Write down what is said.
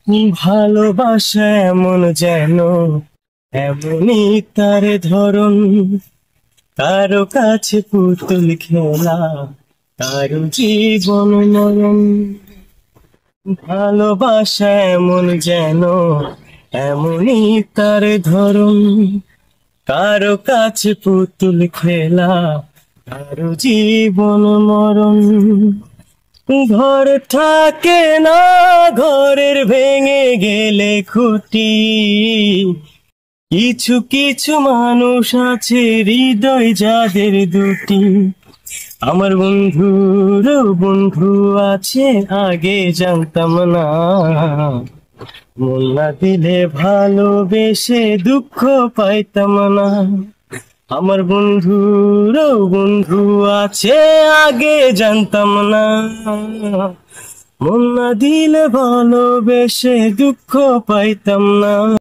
ভালোবাসা এমন যেন এমনই তার ধরন, কারো কাছে পুতুল খেলা, কারো জীবন মরণ। ভালোবাসা এমন যেন এমনই তার ধরন, কারো কাছে পুতুল খেলা, কারো জীবন মরণ। ঘর থাকে না, ঘরের ভেঙে গেলে খুঁটি, কিছু কিছু মানুষ আছে হৃদয় যাদের দুটি। আমার বন্ধুরও বন্ধু আছে, আগে জানতাম না। মন না দিলে ভালোবেসে দুঃখ পাইতাম না। আমার বন্ধুরও বন্ধু আছে, আগে জানতাম না। মন না দিলে ভালোবেসে দুঃখ পাইতাম না।